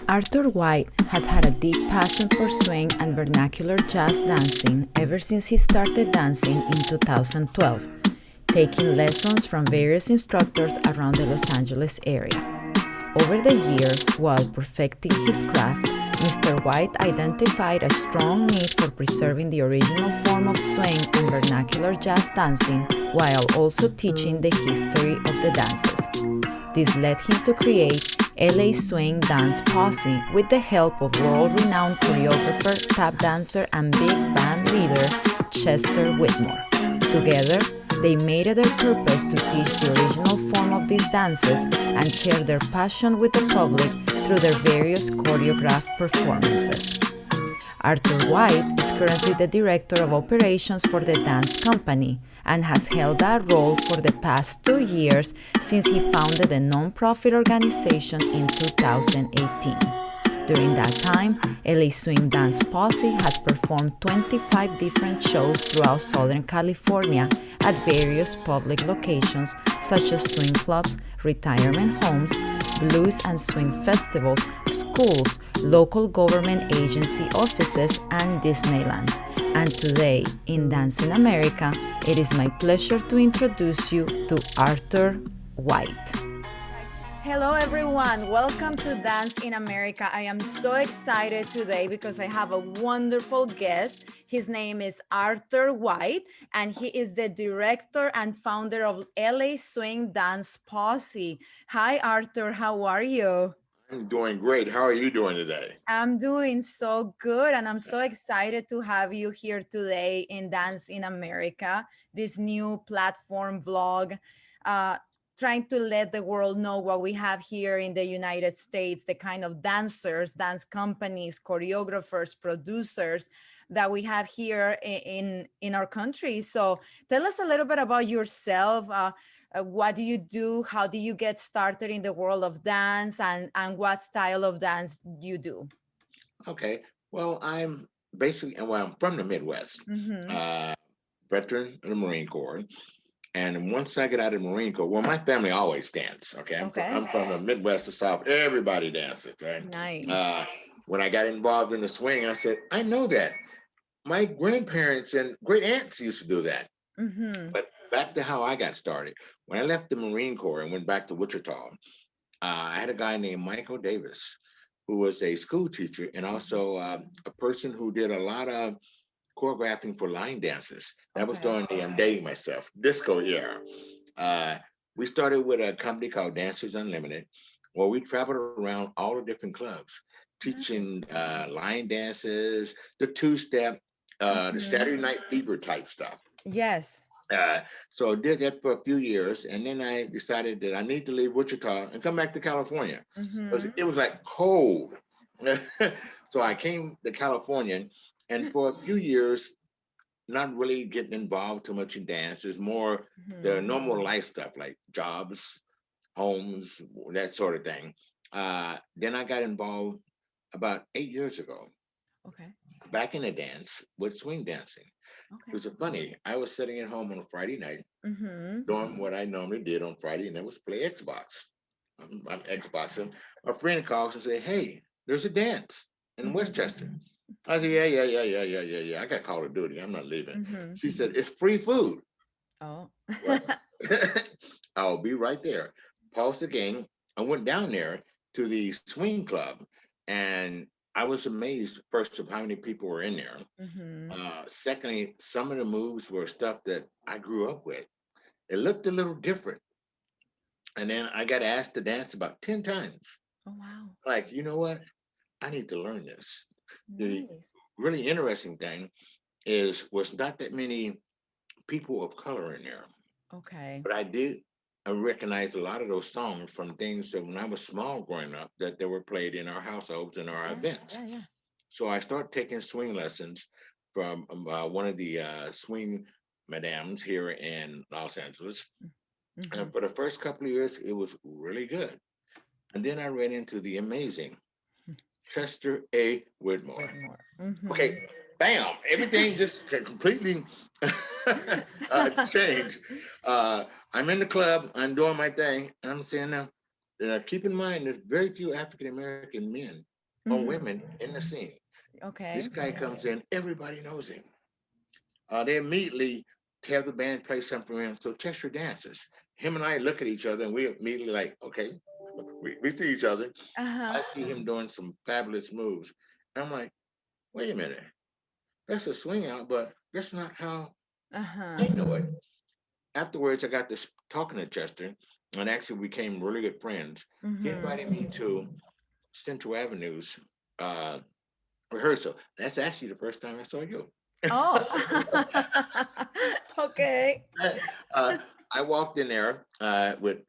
Arthur White has had a deep passion for swing and vernacular jazz dancing ever since he started dancing in 2012, taking lessons from various instructors around the Los Angeles area. Over the years, while perfecting his craft, Mr. White identified a strong need for preserving the original form of swing and vernacular jazz dancing while also teaching the history of the dances. This led him to create LA Swing Dance Posse with the help of world-renowned choreographer, tap dancer, and big band leader Chester Whitmore. Together, they made it their purpose to teach the original form of these dances and share their passion with the public through their various choreographed performances. Arthur White is currently the director of operations for the dance company and has held that role for the past 2 years since he founded the nonprofit organization in 2018. During that time, LA Swing Dance Posse has performed 25 different shows throughout Southern California at various public locations such as swing clubs, retirement homes, blues and swing festivals, schools, local government agency offices, and Disneyland. And today, in Dance in America, it is my pleasure to introduce you to Arthur White. Hello, everyone. Welcome to Dance in America. I am so excited today because I have a wonderful guest. His name is Arthur White, and he is the director and founder of LA Swing Dance Posse. Hi, Arthur. How are you? I'm doing great. How are you doing today? I'm doing so good, and I'm so excited to have you here today in Dance in America, this new platform vlog, uh, trying to let the world know what we have here in the United States, the kind of dancers, dance companies, choreographers, producers that we have here in our country. So tell us a little bit about yourself. What do you do? How do you get started in the world of dance, and what style of dance you do? Okay. Well, I'm from the Midwest, Mm-hmm. uh, veteran of the Marine Corps. And once I get out of the Marine Corps, well, my family always danced. Okay. Okay. I'm from the Midwest, the South. Everybody dances, right? Nice. Uh, when I got involved in the swing, I said, I know that. My grandparents and great aunts used to do that. Mm-hmm. But back to how I got started. When I left the Marine Corps and went back to Wichita, I had a guy named Michael Davis, who was a school teacher and also a person who did a lot of choreographing for line dances. That was Okay. during the I'm dating myself disco era. Uh, we started with a company called Dancers Unlimited, where we traveled around all the different clubs, Nice. teaching line dances, the two-step, the Mm-hmm. Saturday Night Fever type stuff. Yes. Uh, so I did that for a few years, and then I decided that I need to leave Wichita and come back to California because Mm-hmm. it was like cold. So I came to California, and for a few years, not really getting involved too much in dance. It's more the Mm-hmm. normal life stuff like jobs, homes, that sort of thing. Then I got involved about 8 years ago Okay. back in the dance with swing dancing. Okay. Because it's funny, I was sitting at home on a Friday night Mm-hmm. doing what I normally did on Friday, and that was play Xbox. I'm Xboxing. A friend calls and say, "Hey, there's a dance in Westchester." I said, "Yeah. I got Call of Duty. I'm not leaving." Mm-hmm. She said, "It's free food." Oh. Well, I'll be right there. Paused the game. I went down there to the swing club, and I was amazed first of how many people were in there. Mm-hmm. Secondly, some of the moves were stuff that I grew up with. It looked a little different. And then I got asked to dance about 10 times. Oh, wow. Like, you know what? I need to learn this. The Nice. really interesting thing is was not that many people of color in there, Okay. but I recognize a lot of those songs from things that when I was small growing up that they were played in our households and our Yeah. events. Yeah. Yeah. So I started taking swing lessons from one of the swing madams here in Los Angeles. Mm-hmm. And for the first couple of years, it was really good. And then I ran into the amazing Chester A. Whitmore. Whitmore. Mm-hmm. Okay, bam, everything just completely changed. I'm in the club, I'm doing my thing, and I'm saying now, keep in mind, there's very few African American men on Mhm. women in the scene. This Okay. guy comes in, everybody knows him. They immediately have the band play something for him. So Chester dances. Him and I look at each other and we immediately like, okay, we see each other. Uh-huh. I see him doing some fabulous moves. And I'm like, wait a minute, that's a swing out, but that's not how Uh-huh. I know it. Afterwards, I got this talking to Chester, and actually we became really good friends. He Mhm. invited me to Central Avenue's uh, rehearsal. That's actually the first time I saw you. Oh. Okay. uh, I walked in there with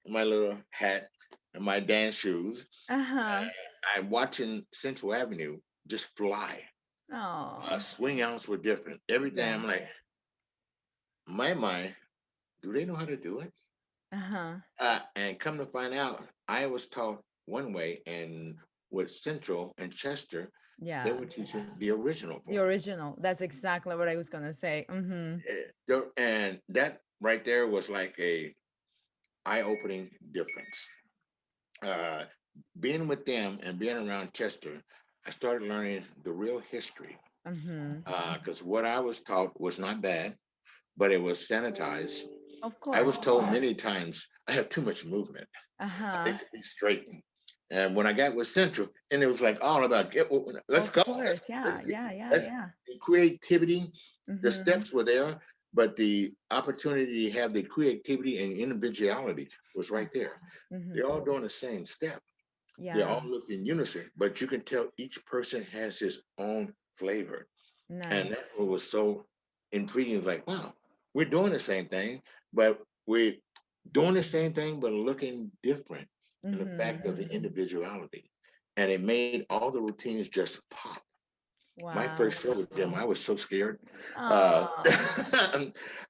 my little hat and my dance shoes. Uh-huh. I'm watching Central Avenue just fly. Oh. Swing outs were different. Everything Yeah. I'm like, my mind, do they know how to do it? Uh-huh. And come to find out, I was taught one way, and with Central and Chester, they Yeah. were teaching the original The form. original. That's exactly what I was gonna say. Mm-hmm. And that right there was like a eye-opening difference. Uh, Being with them and being around Chester, I started learning the real history. Mm-hmm. Because what I was taught was not bad, but it was sanitized. Of I was course. told many times I have too much movement. I Uh-huh. need to be straightened. And when I got with Central, and it was like all about let's Of go, course. let's Yeah. get, Yeah. Yeah. let's Yeah. the creativity, the Mm-hmm. steps were there, but the opportunity to have the creativity and individuality was right there. Mm-hmm. They're all doing the same step. They Yeah. all look in unison, but you can tell each person has his own flavor. And Nice. that was so intriguing. Like, wow, we're doing the same thing, but we're doing the same thing, but looking different in the Mm-hmm. fact of the individuality. And it made all the routines just pop. My first Wow. show with them, I was so scared. Oh.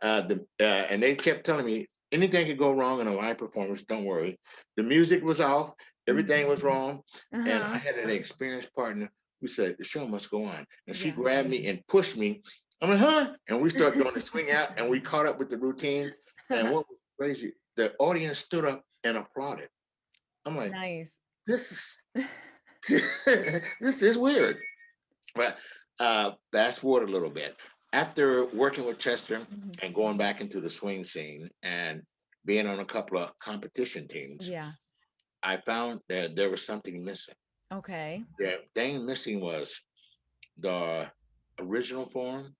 And they kept telling me anything could go wrong in a live performance. Don't worry. The music was off, everything Mm-hmm. was wrong, and I Uh-huh. had an experienced partner who said the show must go on, and she Yeah. grabbed me and pushed me. I'm like, huh? And we started doing the swing out, and we caught up with the routine. And what was crazy, the audience stood up and applauded. I'm like, Nice. this is this is weird. But fast forward a little bit. After working with Chester Mhm. and going back into the swing scene and being on a couple of competition teams, Yeah. I found that there was something missing. Okay. The thing missing was the original form,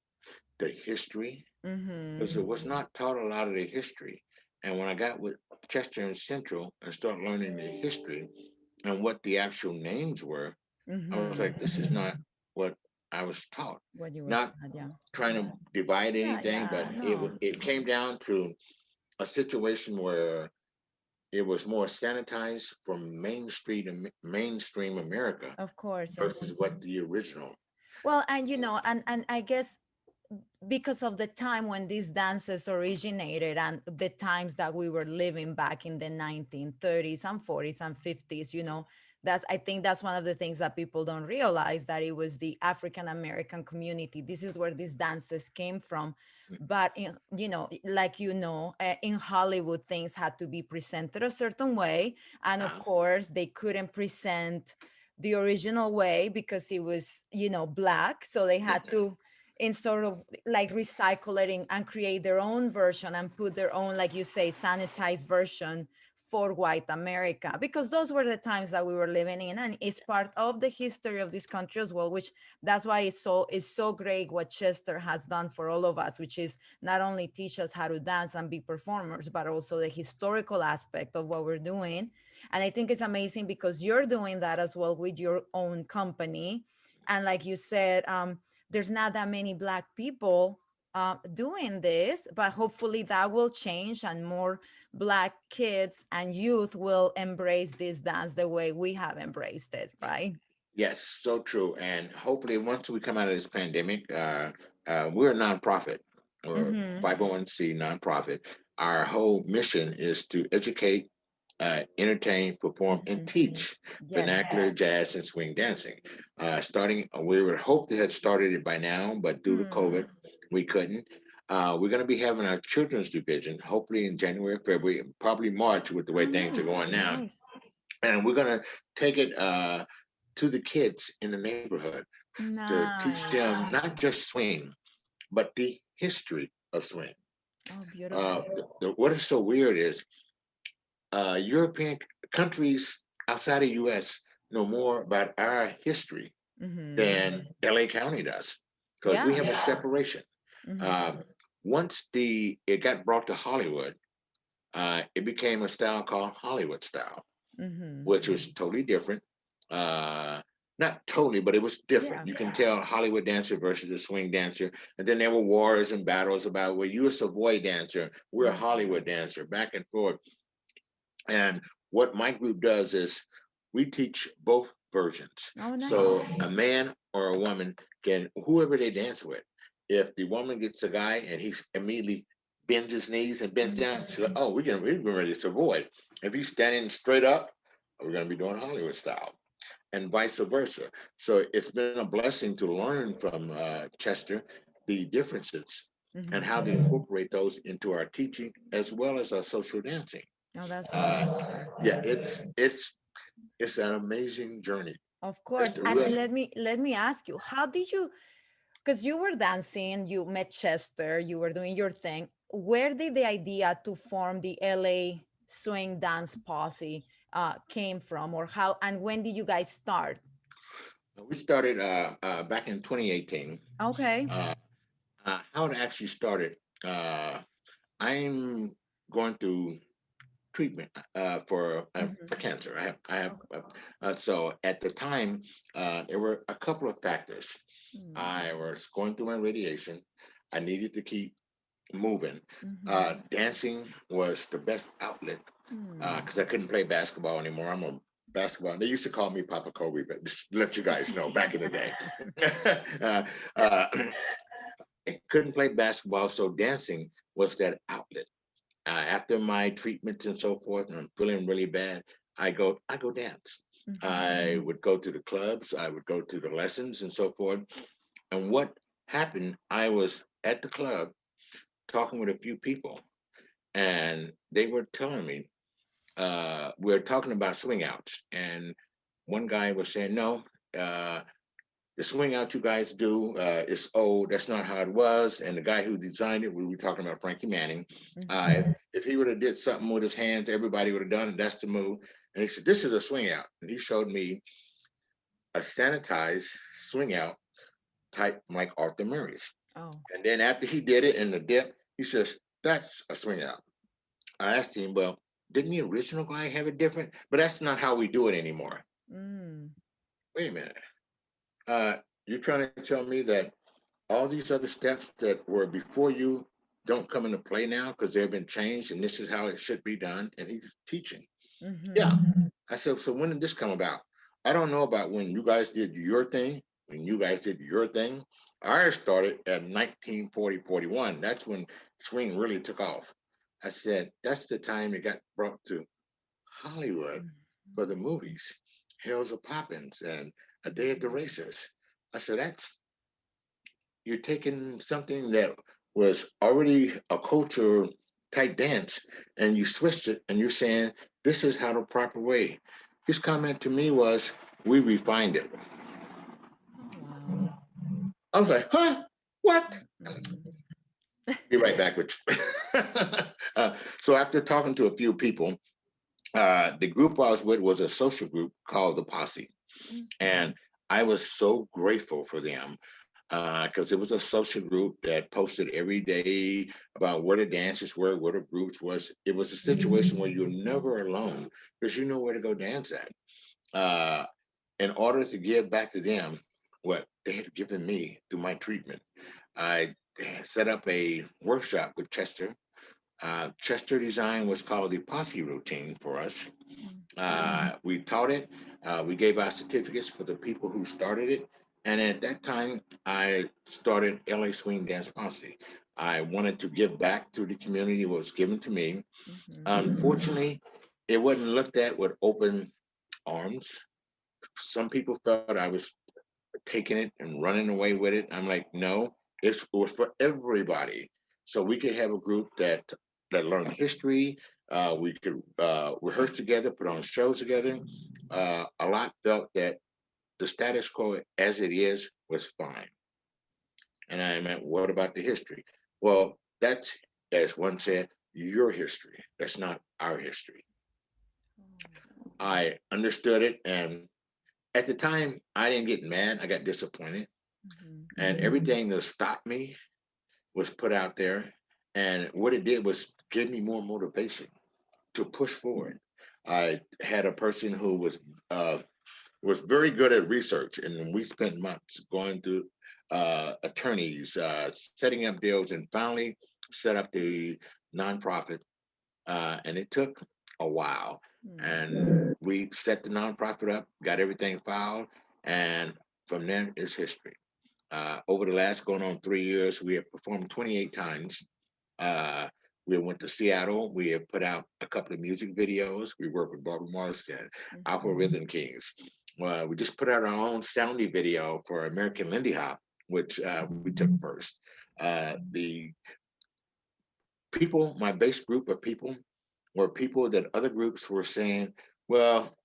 the history, Mm-hmm. because it was not taught a lot of the history. And when I got with Chester and Central and started learning the history and what the actual names were, I was Mm-hmm. like, this is not what I was taught. What you were Not taught, yeah. trying to divide Yeah, anything, but yeah, no. it came down to a situation where it was more sanitized from mainstream America Of course, yeah. versus what the original. Well, and and I guess because of the time when these dances originated and the times that we were living back in the 1930s and 40s and 50s, that's I think that's one of the things that people don't realize, that it was the African American community. This is where these dances came from. But like in Hollywood, things had to be presented a certain way, and of Uh, course they couldn't present the original way because it was black, so they had to in sort of like recycle it and create their own version and put their own, like you say, sanitized version for white America, because those were the times that we were living in, and it's part of the history of this country as well, which that's why it's so great what Chester has done for all of us, which is not only teach us how to dance and be performers, but also the historical aspect of what we're doing. And I think it's amazing because you're doing that as well with your own company. And like you said, there's not that many Black people doing this, but hopefully that will change and more Black kids and youth will embrace this dance the way we have embraced it, right? yes, so true. And hopefully, once we come out of this pandemic, we're a nonprofit or Mm-hmm. 501c nonprofit. Our whole mission is to educate, entertain, perform, and Mm-hmm. teach Yes. vernacular jazz and swing dancing. We would hope to have started it by now, but due to Hmm. COVID, we couldn't. We're going to be having our children's division, hopefully in January, February, and probably March with the way Oh, things are nice. going now. Nice. And we're going to take it. to the kids in the neighborhood to teach Nice. them not just swing, but the history of swing. Oh, beautiful. What is so weird is European countries outside of U.S. know more about our history Mm-hmm. than LA County does because we Yeah. have a separation. Mm-hmm. Um, once it got brought to Hollywood, it became a style called Hollywood style, Mm-hmm. which was totally different. Uh, Not totally, but it was different. Yeah. You can tell Hollywood dancer versus a swing dancer. And then there were wars and battles about, well, you're a Savoy dancer, we're a Mm-hmm. Hollywood dancer, back and forth. And what my group does is we teach both versions. Oh, nice. So a man or a woman can, whoever they dance with, if the woman gets a guy and he immediately bends his knees and bends down, she's like, oh, we're ready to avoid. If he's standing straight up, we're going to be doing Hollywood style and vice versa. So it's been a blessing to learn from Chester the differences and Mm-hmm. how to incorporate those into our teaching as well as our social dancing. Oh, that's Uh, wonderful. yeah, it's an amazing journey. Of It's course. the And real. let me ask you, how did you, because you were dancing, you met Chester, you were doing your thing. Where did the idea to form the LA Swing Dance Posse came from, or how, and when did you guys start? We started back in 2018. Okay. Uh, how it actually started. I'm going through treatment for Hmm. cancer. I have Okay. so at the time there were a couple of factors. Mm-hmm. I was going through my radiation. I needed to keep moving. Mm-hmm. Dancing was the best outlet Mm. because I couldn't play basketball anymore. I'm a basketball. They used to call me Papa Kobe, but just to let you guys know, back in the day, uh, uh, I couldn't play basketball, so dancing was that outlet. After my treatments and so forth, and I'm feeling really bad, I go dance. Mm-hmm. I would go to the clubs, I would go to the lessons and so forth. And what happened, I was at the club talking with a few people, and they were telling me we are talking about swing outs, and one guy was saying, "No, uh, the swing out you guys do is old. That's not how it was." And the guy who designed it, we were talking about Frankie Manning. Mm-hmm. If he would have did something with his hands, everybody would have done it. That's the move. And he said, "This is a swing out," and he showed me a sanitized swing out type like Arthur Murray's. Oh. And then after he did it in the dip, he says, "That's a swing out." I asked him, "Well, didn't the original guy have it different? But that's not how we do it anymore." Mm. Wait a minute. Uh, you're trying to tell me that all these other steps that were before you don't come into play now because they've been changed and this is how it should be done? And he's teaching. Mm-hmm. Yeah. I said, so when did this come about? I don't know about when you guys did your thing, when you guys did your thing. Ours started at 1940, 41. That's when swing really took off. I said, that's the time it got brought to Hollywood for the movies, Hills of Poppins and A Day at the Racers. I said, that's you're taking something that was already a culture type dance and you switched it and you're saying this is how the proper way. His comment to me was, we refined it. Oh, wow. I was like, huh? What? Mm-mm. Be right back with you. So after talking to a few people, the group I was with was a social group called the Posse. Mm-hmm. And I was so grateful for them because it was a social group that posted every day about where the dances were, where the groups was. It was a situation where you're never alone because you know where to go dance at. Uh, in order to give back to them what they had given me through my treatment, I set up a workshop with Chester. Chester Design was called the Posse Routine for us. We taught it. We gave out certificates for the people who started it. And at that time, I started LA Swing Dance Posse. I wanted to give back to the community what was given to me. Mm-hmm. Unfortunately, it wasn't looked at with open arms. Some people felt I was taking it and running away with it. I'm like, no, it was for everybody. So we could have a group that learned history. We could rehearse together, put on shows together. A lot felt that the status quo as it is was fine. And I meant, what about the history? Well, that's, as one said, your history. That's not our history. I understood it. And at the time, I didn't get mad. I got disappointed. Mhm. And everything that stopped me was put out there. And what it did was give me more motivation to push forward. I had a person who was very good at research, and we spent months going through attorneys, setting up deals, and finally set up the nonprofit. And it took a while. And we set the nonprofit up, got everything filed, and from there is history. Over the last going on 3 years, we have performed 28 times. Uh, we went to Seattle. We have put out a couple of music videos. We work with Barbara Morrison, Alpha Rhythm Kings. We just put out our own soundy video for American Lindy Hop, which we took first. The people, my base group of people, were people that other groups were saying, well,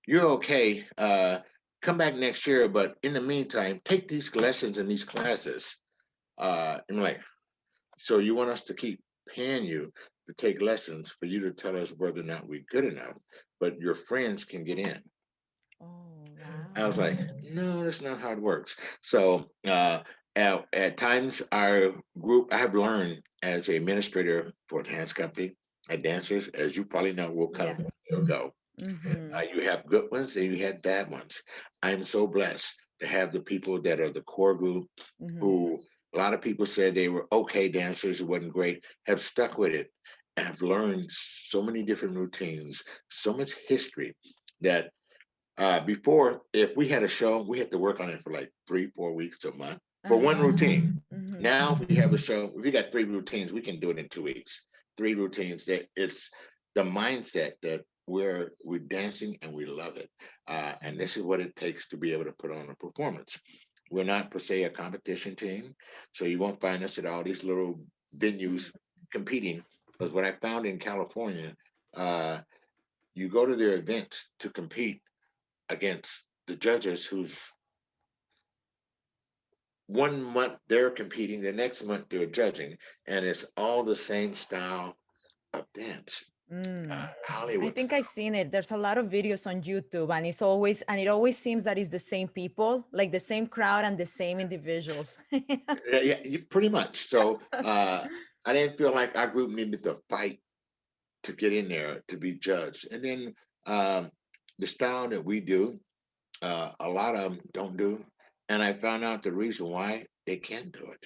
you're okay. Come back next year, but in the meantime, take these lessons in these classes. And like, so you want us to keep paying you to take lessons for you to tell us whether or not we're good enough, but your friends can get in. Oh, I was like, wow. no, that's not how it works. So at times, our group, I have learned as a administrator for a dance company, at dancers, as you probably know, will Yeah. come and go. Mm-hmm. You have good ones and you had bad ones. I'm so blessed to have the people that are the core group Mm-hmm. who a lot of people said they were okay dancers, it wasn't great, have stuck with it, have learned so many different routines, so much history that before, if we had a show, we had to work on it for like 3, 4 weeks to a month for one Uh-huh. routine. Mm-hmm. Now, if we have a show, if we got 3 routines, we can do it in 2 weeks. 3 routines. That it's the mindset that we're dancing and we love it, and this is what it takes to be able to put on a performance. We're not per se a competition team, so you won't find us at all these little venues competing. Because what I found in California, uh, you go to their events to compete against the judges who's 1 month they're competing, the next month they're judging, and it's all the same style of dance, Mm. I Hollywood think style. I've seen it. There's a lot of videos on YouTube, and it always seems that it's the same people, like the same crowd and the same individuals. Yeah, pretty much. So I didn't feel like our group needed to fight to get in there to be judged. And then um, the style that we do, a lot of them don't do. And I found out the reason why they can't do it.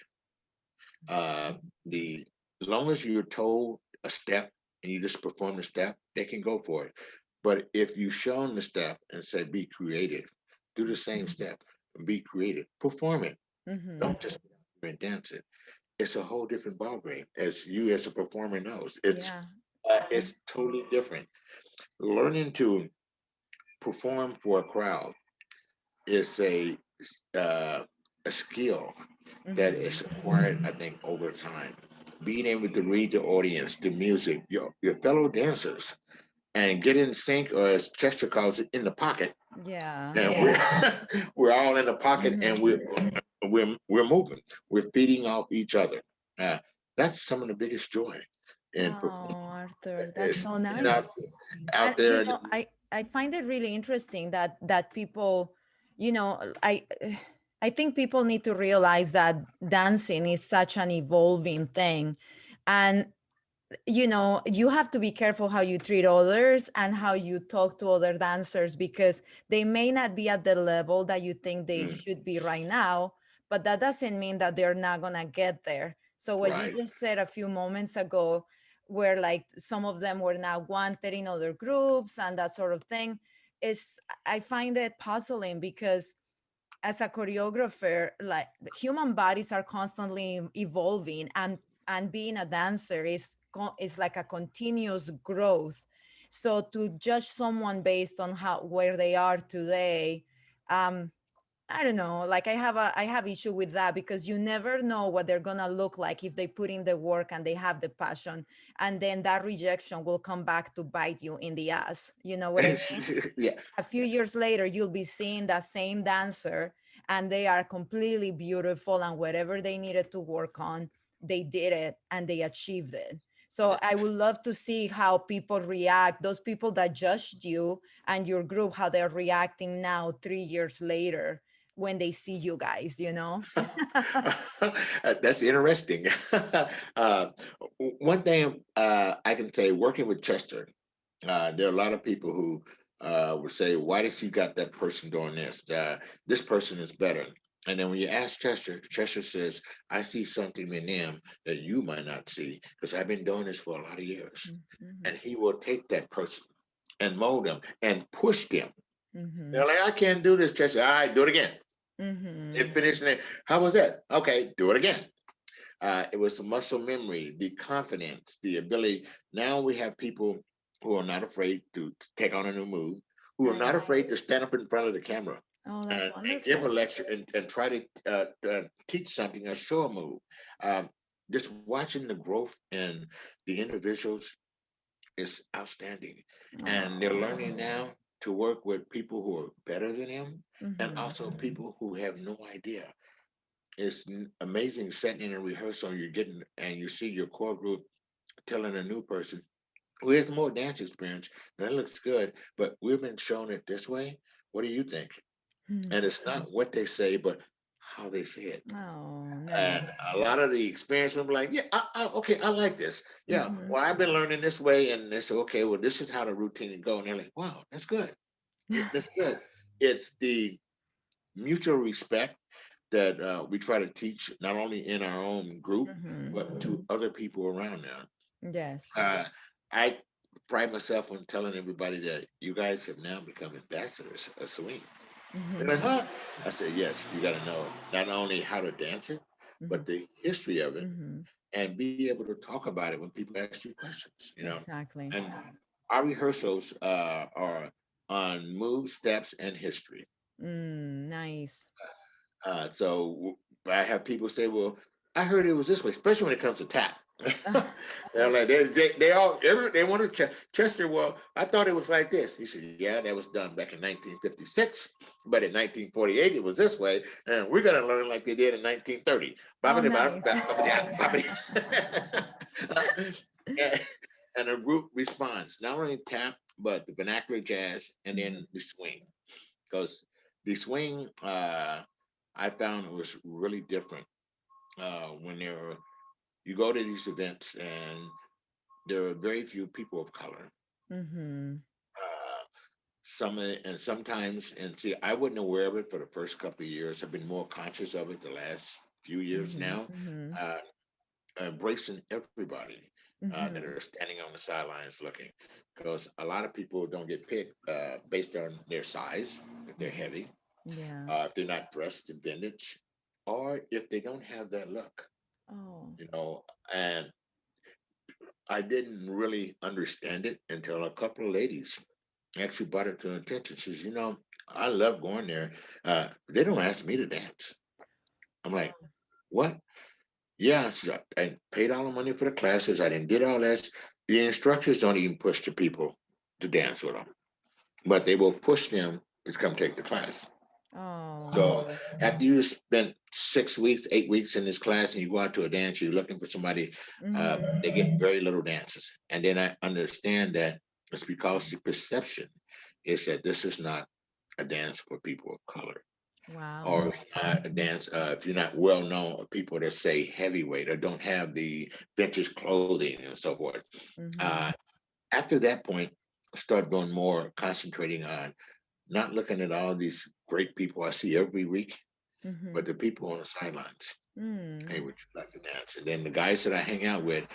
Uh, the as long as you're told a step and you just perform the step, they can go for it. But if you show them the step and say, be creative, do the same step and be creative, perform it. Mm-hmm. Don't just and dance it. It's a whole different ballgame, as you as a performer knows. It's Yeah. it's totally different. Learning to perform for a crowd is uh, a skill that Mm-hmm. is acquired, I think, over time. Being able to read the audience, the music, your fellow dancers, and get in sync, or as Chester calls it, in the pocket. Yeah. And we're all in the pocket, and Mm-hmm. we're moving. We're feeding off each other. Uh, that's some of the biggest joy in performing. Oh, Arthur, that's It's so not nice. out And there. I find it really interesting that people, you know, I think people need to realize that dancing is such an evolving thing, and you have to be careful how you treat others and how you talk to other dancers, because they may not be at the level that you think they Mm, should be right now, but that doesn't mean that they're not going to get there. So what you right. just said a few moments ago, where like some of them were now wanted in other groups and that sort of thing, is, I find it puzzling, because as a choreographer, like the human bodies are constantly evolving, and being a dancer is like a continuous growth. So to judge someone based on how where they are today, um I don't know, like I have issue with that because you never know what they're gonna look like if they put in the work and they have the passion, and then that rejection will come back to bite you in the ass. You know what I mean? Yeah. A few years later, you'll be seeing that same dancer and they are completely beautiful, and whatever they needed to work on, they did it and they achieved it. So I would love to see how people react, those people that judged you and your group, how they're reacting now 3 years later when they see you guys, you know? That's interesting. uh, One thing I can say, working with Chester, there are a lot of people who would say, "Why does he got that person doing this? This person is better." And then when you ask Chester, Chester says, "I see something in them that you might not see because I've been doing this for a lot of years." Mm-hmm. And he will take that person and mold them and push them. Mm-hmm. They're like, "I can't do this, Chester. All right, do it again." Mm-hmm. It finished. How was that? Okay, do it again. It was the muscle memory, the confidence, the ability. Now we have people who are not afraid to take on a new move, who are not Nice. afraid to stand up in front of the camera Oh, that's and give a wonderful. lecture and try to teach something or show a move. Um, just watching the growth in the individuals is outstanding. And they're Oh. learning now to work with people who are better than them and Mm-hmm. also people who have no idea. It's amazing setting in a rehearsal and you're getting and you see your core group telling a new person who has more dance experience, that looks good, but we've been shown it this way. What do you think? And it's not what they say, but how they say it. Oh, And nice. a lot of the experience will be like, yeah, okay, I like this. Yeah, Mm-hmm. well, I've been learning this way, and they say, okay, well, this is how the routine go. And they're like, wow, that's good. That's good. It's the mutual respect that we try to teach not only in our own group Mm-hmm. but to other people around there. Yes. I pride myself on telling everybody that you guys have now become ambassadors of swing. They're Mm-hmm. like, huh? I said, yes. You got to know not only how to dance it, Mm-hmm. but the history of it, Mm-hmm. and be able to talk about it when people ask you questions. You know, Exactly. and our rehearsals are on moves, steps, and history. Nice. So I have people say, "Well, I heard it was this way," especially when it comes to tap. They're like, they all they want to Chester. Well, I thought it was like this. He said, "Yeah, that was done back in 1956, but in 1948 it was this way, and we're gonna learn like they did in 1930." Oh, nice. And and a group responds not only tap but the vernacular jazz and Mm-hmm. then the swing because the swing I found it was really different when you go to these events and there are very few people of color. Mm-hmm. Uh, and sometimes and see I wasn't aware of it for the first couple of years. I've been more conscious of it the last few years Mm-hmm. now, Mm-hmm. uh, embracing everybody that are Mm-hmm. standing on the sidelines looking because a lot of people don't get picked based on their size if they're Mm-hmm. heavy, Yeah. if they're not dressed in vintage, or if they don't have that look, Oh. you know. And I didn't really understand it until a couple of ladies actually brought it to attention. She says, I love going there. They don't ask me to dance. I'm like, Oh. what? Yeah, she said, I paid all the money for the classes. I didn't did all that. The instructors don't even push the people to dance with them, but they will push them to come take the class. Oh. So after you spent 6 weeks, 8 weeks in this class, and you go out to a dance, you're looking for somebody. Mm-hmm. They get very little dances, and then I understand that it's because the perception is that this is not a dance for people of color, Wow. or it's not a dance if you're not well known, or people that say heavyweight or don't have the vintage clothing and so forth. Uh, Mm-hmm. After that point, I started doing more concentrating on not looking at all these great people I see every week, Mm-hmm. but the people on the sidelines. Hey, Mm. would you like to dance? And then the guys that I hang out with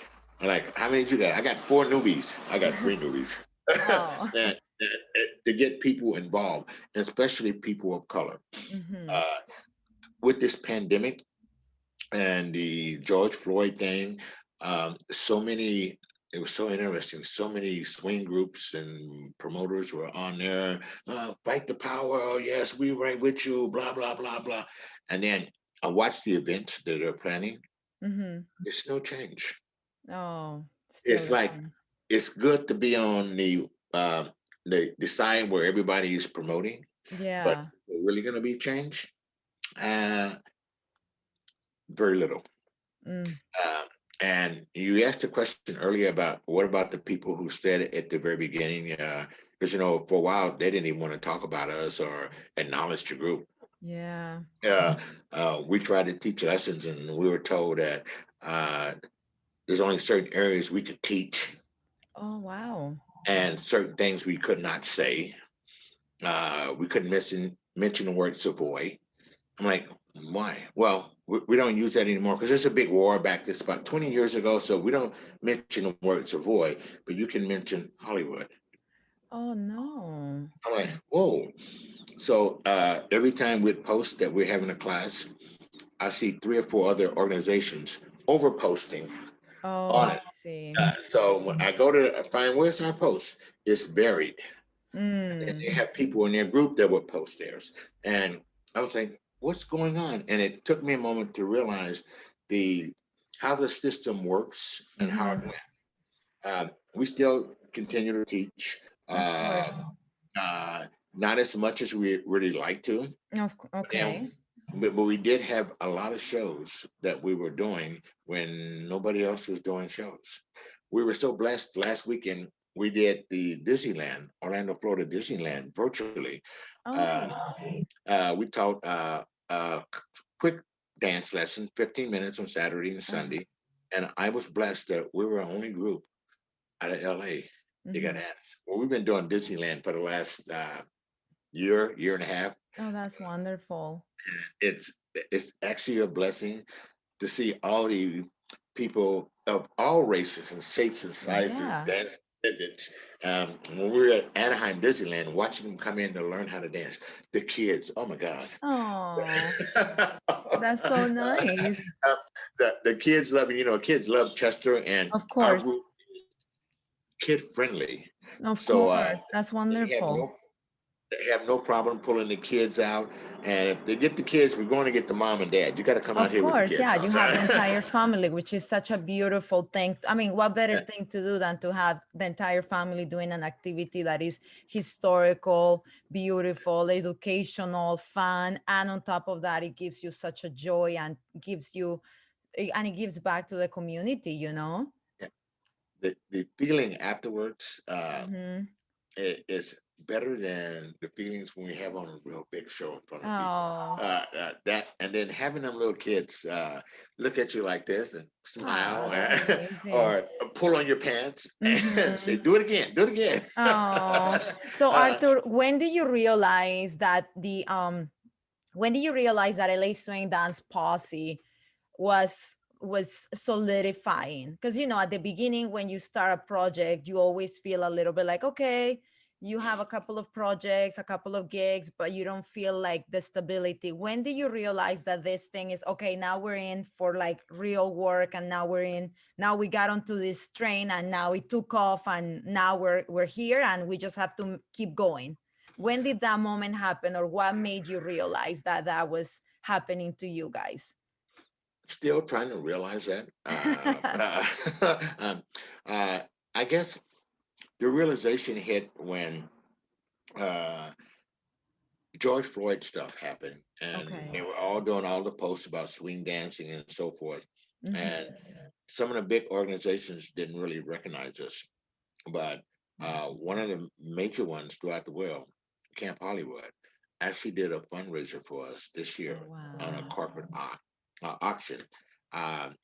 are like, how many did you got? I got four newbies. I got three newbies. Oh. To get people involved, especially people of color. Mm-hmm. Uh, with this pandemic and the George Floyd thing, so many. it was so interesting. So many swing groups and promoters were on there. Fight the power. Oh, yes, we right with you. Blah blah blah blah. And then I watched the event that they're planning. Mm-hmm. There's no change. Oh, still It's the like same. it's good to be on the side where everybody is promoting, but Yeah. really going to be change? Uh, very little. Mm, Uh, and you asked a question earlier about what about the people who said it at the very beginning? Because for a while they didn't even want to talk about us or acknowledge the group. yeah. Uh, we tried to teach lessons, and we were told that there's only certain areas we could teach, Oh, wow. and certain things we could not say. We couldn't mention the word Savoy. I'm like, why? Well, we don't use that anymore because there's a big war back this about 20 years ago. So we don't mention the word Savoy, but you can mention Hollywood. Oh, no. I'm like, whoa. So every time we post that we're having a class, I see three or four other organizations over posting Oh, on I it. see. So when I go to find where's our post, it's buried. And Mm, they have people in their group that would post theirs. And I was like, what's going on? And it took me a moment to realize the how the system works and how it mm-hmm. went. We still continue to teach, Of course. not as much as we really like to. Okay. And, but we did have a lot of shows that we were doing when nobody else was doing shows. We were so blessed last weekend. We did the Disneyland, Orlando, Florida Disneyland virtually. Oh, Uh, nice. we taught quick dance lesson, 15 minutes on Saturday and Uh, Sunday. And I was blessed that we were the only group out of LA that got mm-hmm. asked. Well, we've been doing Disneyland for the last year and a half. Oh, that's wonderful. It's actually a blessing to see all the people of all races and shapes and sizes Yeah. dance. When we were at Anaheim Disneyland, watching them come in to learn how to dance, the kids, oh my God. Oh, that's so nice. The kids love, kids love Chester, and Of our course. group kid friendly. Of So course. That's they have wonderful. no problem pulling the kids out. And if they get the kids, we're going to get the mom and dad. You got to come out Of here with the course, kids yeah, you have the also. entire family, which is such a beautiful thing. I mean, what better thing to do than to have the entire family doing an activity that is historical, beautiful, educational, fun, and on top of that, it gives you such a joy and it gives back to the community, you know? The feeling afterwards Mm-hmm. is better than the feelings when we have on a real big show in front of people. Oh, That and then having them little kids look at you like this and smile, oh, that's amazing. or pull on your pants and say, Mm-hmm. "Do it again, do it again." Oh, so uh, Arthur, when did you realize that when did you realize that LA Swing Dance Posse was solidifying? Because at the beginning, when you start a project, you always feel a little bit like, okay, you have a couple of projects, a couple of gigs, but you don't feel like the stability. When did you realize that this thing is okay? Now we're in for like real work, and now we got onto this train, and now it took off, and now we're here, and we just have to keep going. When did that moment happen, or what made you realize that that was happening to you guys? Still trying to realize that. Um, uh, I guess the realization hit when uh, George Floyd stuff happened, and they Okay. were all doing all the posts about swing dancing and so forth. And Hmm. some of the big organizations didn't really recognize us, but one of the major ones throughout the world, Camp Hollywood, actually did a fundraiser for us this Oh, year on a wow. corporate auction. Um,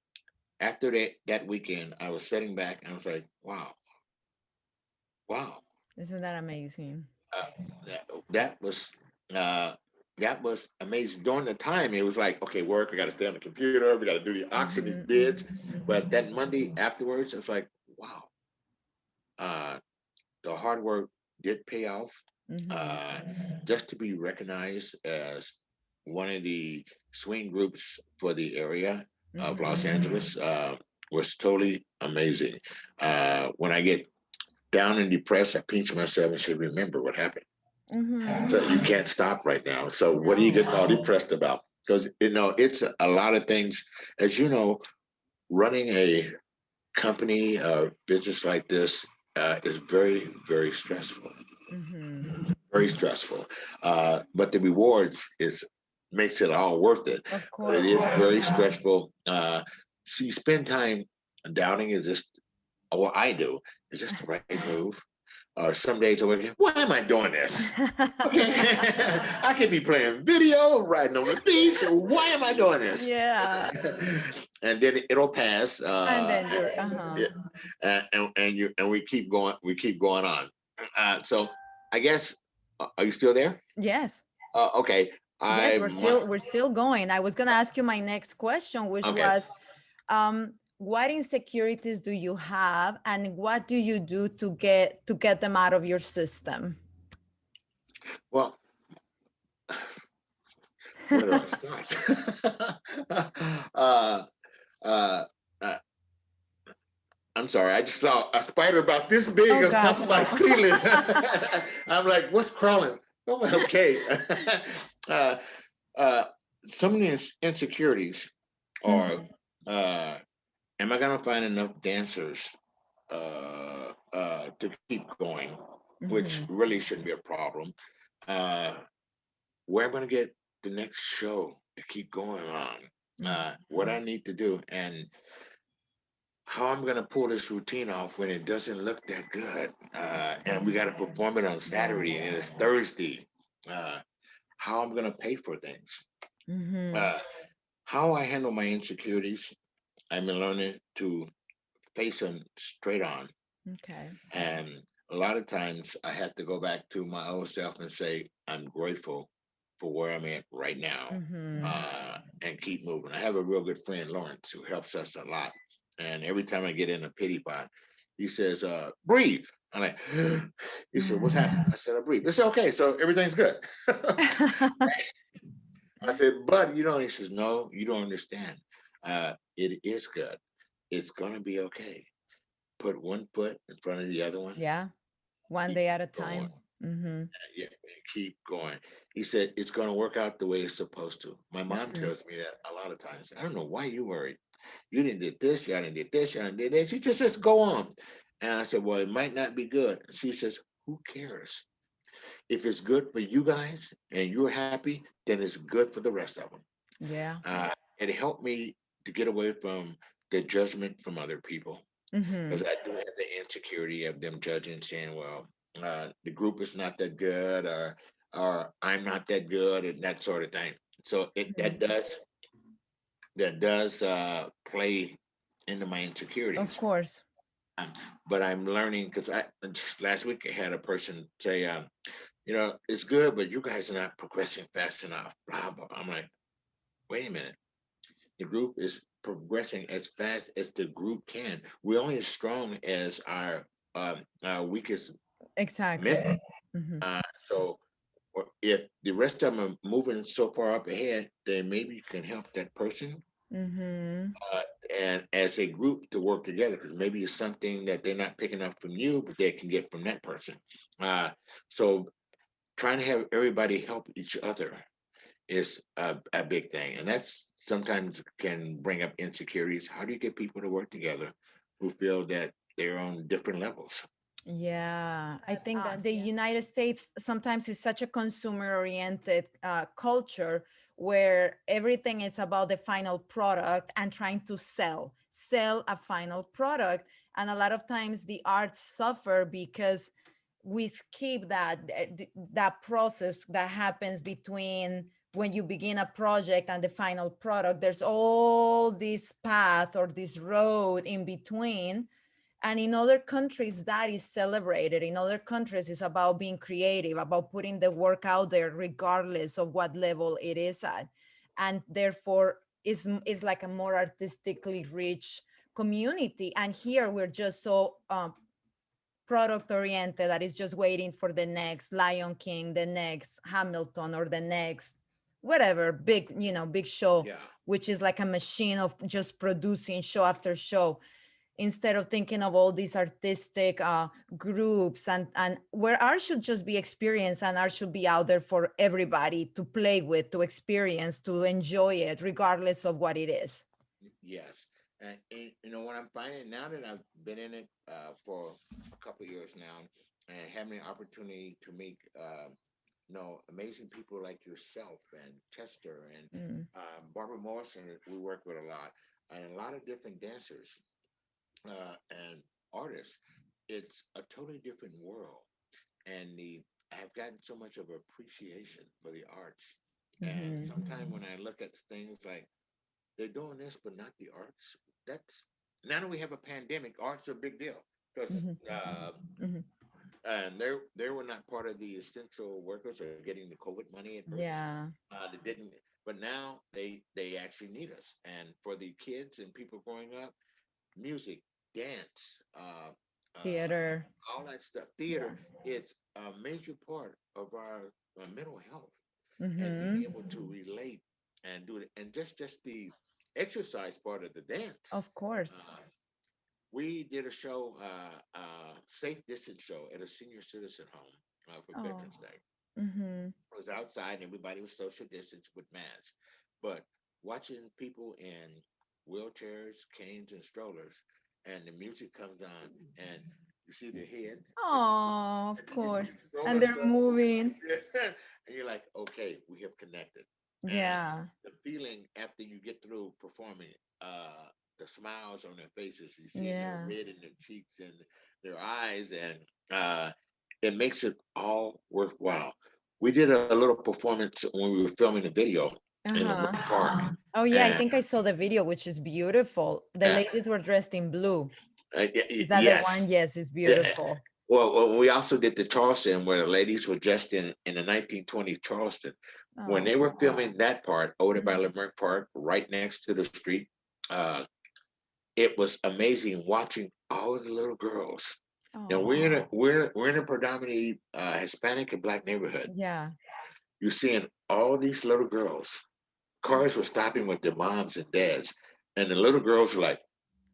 After that weekend, I was sitting back and I was like, wow, wow. Isn't that amazing? Uh, that was uh, that was amazing. During the time, it was like, okay, work. We got to stay on the computer. We got to do the auction, these Hmm. bids. But that Monday afterwards, it's like, wow, uh, the hard work did pay off. Hmm. Uh, just to be recognized as one of the swing groups for the area of Los Hmm. Angeles. was totally amazing. When I get down and depressed, I pinch myself and say, remember what happened. So you can't stop right now. So what are you getting all depressed about? Because it's a lot of things. As you know, running a company business like this is very, very stressful. Mm-hmm. Very stressful. But the rewards is makes it all worth it. Of But it course. is very stressful. So you spend time doubting is just what I do. Is this the right move? Some days I wake up, why am I doing this? Okay. I could be playing video, riding on the beach. Why am I doing this? Yeah. And then it'll pass. And then you're, uh-huh. And we keep going. We keep going on. So I guess are you still there? Yes. Okay. Yes, I we're still going. I was gonna ask you my next question, which okay. was, what insecurities do you have, and what do you do to get them out of your system? Well, where do I start? uh, uh, uh, I'm sorry. I just saw a spider about this big Oh on top gosh, of my no. ceiling. I'm like, what's crawling? Oh, okay. uh, uh, some of the insecurities are, Mhm, am I going to find enough dancers to keep going, which mhm, really shouldn't be a problem. Uh, where I'm going to get the next show to keep going on, what I mhm, need to do, and how I'm going to pull this routine off when it doesn't look that good. And we got to perform it on Saturday and it's Thursday. Uh, how I'm going to pay for things. mhm. Uh, how I handle my insecurities, I'm learning to face them straight on. Okay. And a lot of times I have to go back to my old self and say, I'm grateful for where I'm at right now, Mhm. and keep moving. I have a real good friend, Lawrence, who helps us a lot. And every time I get in a pity pot, he says, breathe. I'm like, he said, what's happening? I said, I breathe. It's okay. So everything's good. I said, but you know, he says, no, you don't understand. It is good. It's going to be okay. Put one foot in front of the other one. Yeah, one Keep day at a going. time. Mhm, Yeah, keep going. He said, it's going to work out the way it's supposed to. My mom mhm. tells me that a lot of times. I don't know why you worried. You didn't did this, y'all didn't did this, y'all didn't did this. She just says, go on. And I said, well, it might not be good. She says, who cares? If it's good for you guys and you're happy, then it's good for the rest of them. Yeah. It helped me to get away from the judgment from other people because Mhm. I do have the insecurity of them judging, saying, "Well, the group is not that good," or "I'm not that good," and that sort of thing. So it Mhm. that does play into my Of insecurities. course. Um, but I'm learning because I just last week I had a person say, it's good, but you guys are not progressing fast enough. Blah blah. I'm like, wait a minute. The group is progressing as fast as the group can. We're only as strong as our weakest Exactly. member. Mhm, So if the rest of them are moving so far up ahead, then maybe you can help that person. mhm. Uh, and as a group to work together, because maybe it's something that they're not picking up from you, but they can get from that person. Uh, so trying to have everybody help each other is a big thing. And that's sometimes can bring up insecurities. How do you get people to work together who feel that they're on different levels? Yeah, I think that the United States sometimes is such a consumer-oriented culture where everything is about the final product and trying to sell a final product. And a lot of times the arts suffer because we skip that process that happens between when you begin a project and the final product. There's all this path or this road in between, and in other countries that is celebrated. In other countries it's about being creative, about putting the work out there regardless of what level it is at, and therefore is like a more artistically rich community. And here we're just so product oriented that is just waiting for the next Lion King, the next Hamilton, or the next whatever big, big show, Yeah. which is like a machine of just producing show after show, instead of thinking of all these artistic groups, and where art should just be experienced, and art should be out there for everybody to play with, to experience, to enjoy it regardless of what it is. Yes. And you know what I'm finding now that I've been in it for a couple of years now, and having the opportunity to meet amazing people like yourself and Chester and Mm. Barbara Morrison, that we work with a lot, and a lot of different dancers and artists. It's a totally different world, and the I've gotten so much of appreciation for the arts. And Hmm. sometimes when I look at things like they're doing this, but not the arts. That's now that we have a pandemic, arts are a big deal because Hmm. Hmm. and they were not part of the essential workers or getting the COVID money at first. Yeah. They didn't, but now they actually need us. And for the kids and people growing up, music, dance, uh, Theater. all that stuff, Yeah. theater, it's a major part of our mental health and being Hmm. able to relate and do it, and just the exercise part of the dance. Of course. Uh, we did a show, safe distance show at a senior citizen home for Oh. Veterans Day. Hmm. It was outside, and everybody was social distance with masks. But watching people in wheelchairs, canes, and strollers, and the music comes on, and you see their heads, Oh, and of then you see course. the And stroller they're start moving, moving. and you're like, okay, we have connected. And Yeah. the feeling after you get through performing, the smiles on their faces, you see their Yeah. red in their cheeks and their eyes, and uh, it makes it all worthwhile. We did a little performance when we were filming the video in the Uh-huh. park, Oh yeah, I and think I saw the video, which is beautiful. The uh, ladies were dressed in blue. Is that the one? yes, Yes, it's yeah. beautiful. Well, we also did the Charleston where the ladies were dressed in the 1920s Charleston. When they Oh. were filming that part over there by Mhm. Limerick Park, right next to the street, uh, it was amazing watching all of the little girls. Now Oh. we're in a predominantly Hispanic and Black neighborhood. Yeah. You're seeing all these little girls. Cars were stopping with their moms and dads, and the little girls were like,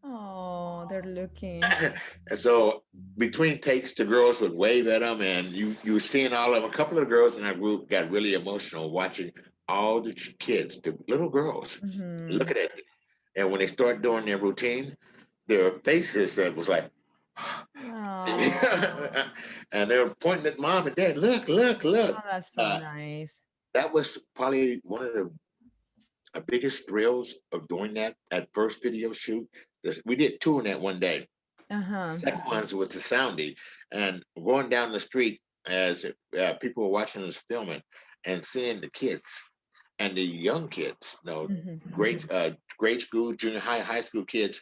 Oh, they're looking. and so between takes, the girls would wave at them, and you were seeing all of them. A couple of girls in our group got really emotional watching all the kids, the little girls, Mm-hmm. looking at them. And when they start doing their routine, their faces that was like, Oh, and they were pointing at mom and dad, look, look, look. oh, that's so Uh, nice. that was probably one of the biggest thrills of doing that first video shoot. We did two in that one day. Uh-huh. Second ones was the soundy, and going down the street as people were watching us filming and seeing the kids and the young kids, Mm-hmm. grade school, junior high, high school kids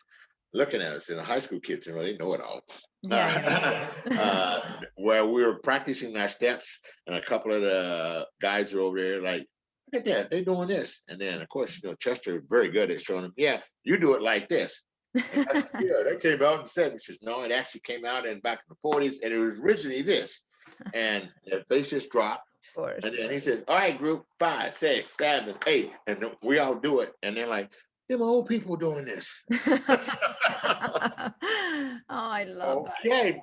looking at us, and the high school kids, they know it all. Yeah, yeah, of Uh, course. where we were practicing our steps, and a couple of the guys are over there like, look at that, they're doing this. And then, of course, Chester is very good at showing them, yeah, you do it like this. And I said, yeah, that came out in the 70s. He says, no, it actually came out in back in the 40s, and it was originally this. And their faces dropped. Of course. And then he says, all right, group, 5, 6, 7, 8. And then we all do it. And they're like, them old people doing this. Oh, I love that. Okay.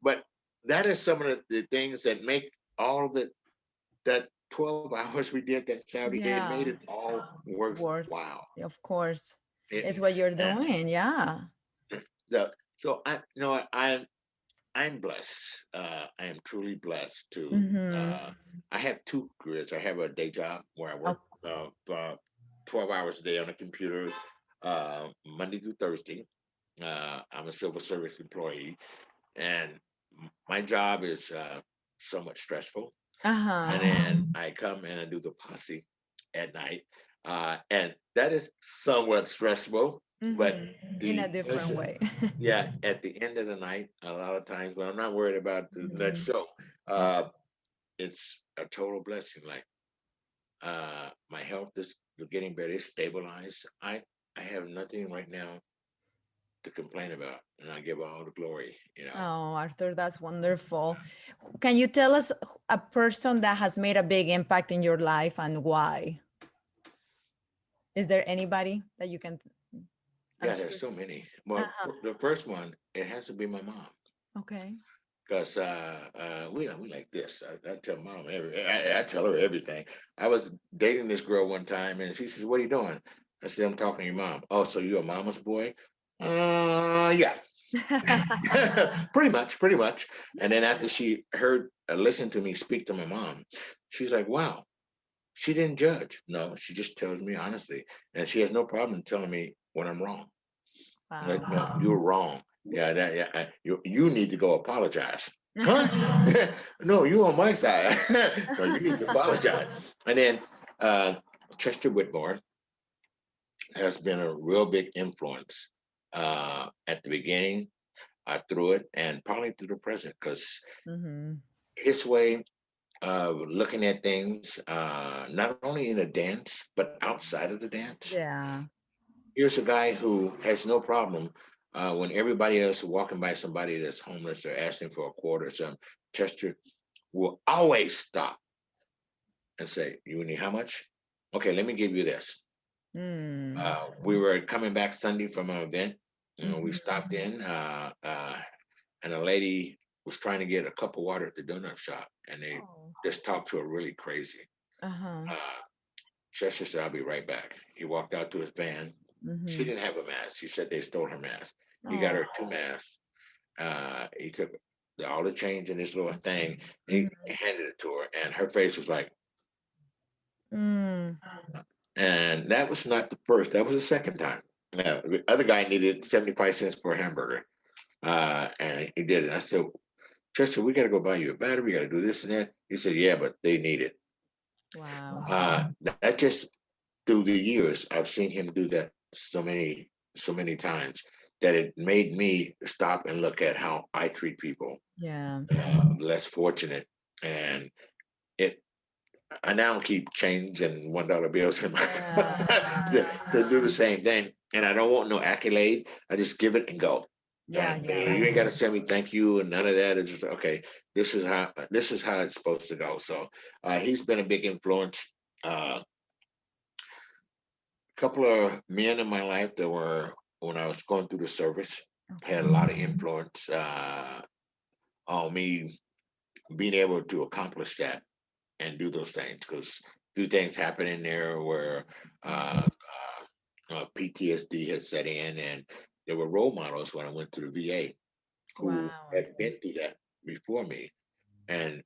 But that is some of the things that make all of it, that 12 hours we did that Saturday, it made it Yeah, all worth. worthwhile. Of course. It's It, what you're and doing. Yeah. so I'm blessed. I am truly blessed to. Mm-hmm. I have two careers. I have a day job where I Oh, work 12 hours a day on a computer, Monday through Thursday. I'm a civil service employee, and my job is somewhat stressful. And uh-huh. then I come and I do the posse at night, and that is somewhat stressful. But Mm-hmm. In a the different pleasure, way. yeah, at the end of the night, a lot of times when I'm not worried about the next Mhm. show, uh, it's a total blessing. Like my health is getting better, it's stabilized. I have nothing right now to complain about, and I give all the glory, you know. Oh, Arthur, that's wonderful. Can you tell us a person that has made a big impact in your life and why? Is there anybody that you can? I'm Yeah, there's sure. so many. Well, Uh-huh. the first one, it has to be my mom. Okay. Because we like this. I tell mom I tell her everything. I was dating this girl one time, and she says, "What are you doing?" I said, "I'm talking to your mom." "Oh, so you're a mama's boy?" Yeah, pretty much, pretty much. And then after she heard, listened to me speak to my mom, she's like, "Wow." She didn't judge. No, she just tells me honestly, and she has no problem telling me when I'm wrong. Like, Wow. no, you're wrong. Yeah, yeah. You need to go apologize. Huh? No, you on my side. No, you need to apologize. And then uh, Chester Whitmore has been a real big influence at the beginning, through it, and probably through the present, because Mm-hmm. his way of looking at things, not only in the dance, but outside of the dance. Yeah. Here's a guy who has no problem when everybody else is walking by somebody that's homeless or asking for a quarter or something. Chester will always stop and say, "You need how much? Okay, let me give you this." Mm. We were coming back Sunday from an event. You know, we Mm-hmm. stopped in, and a lady was trying to get a cup of water at the donut shop, and they Oh. just talked to her really crazy. Uh-huh. Uh, Chester said, "I'll be right back." He walked out to his van. She Mm-hmm. didn't have a mask. He said they stole her mask. He got Oh. her two masks. He took all the change in this little thing. He Mm-hmm. handed it to her, and her face was like, Mm. and that was not the first. That was the second time. The other guy needed 75 cents for a hamburger, and he did it. I said, "Chester, we got to go buy you a battery. We got to do this and that." He said, "Yeah, but they need it." Wow. That just through the years, I've seen him do that so many times that it made me stop and look at how I treat people Yeah. less fortunate, and it. I now keep change and $1 bills in my Yeah. to do the same thing, and I don't want no accolade. I just give it and go. Yeah. Yeah. You ain't got to tell me thank you and none of that. It's just okay. This is how it's supposed to go. So he's been a big influence. Couple of men in my life that were when I was going through the service had a Okay. lot of influence on me being able to accomplish that and do those things because a few things happened in there where PTSD had set in, and there were role models when I went to the VA who Wow, had Arthur. been through that before me and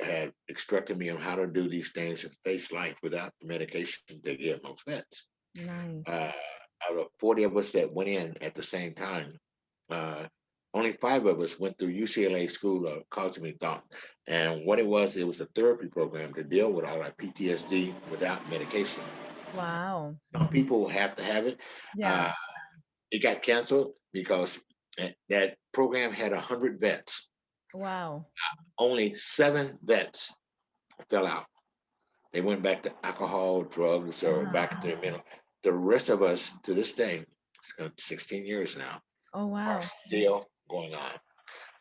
had instructed me on how to do these things and face life without the medication they give most vets. Nice. Uh, Out of 40 of us that went in at the same time, uh, only 5 of us went through UCLA School of Cosmic Thought. And what it was a therapy program to deal with all our PTSD without medication. Wow. Some people have to have it. Yeah. Uh, it got canceled because that program had 100 vets. Wow. Only 7 vets fell out. They went back to alcohol, drugs, or Uh-huh. back to their mental. The rest of us to this day, 16 years now, Oh, are wow. still going on.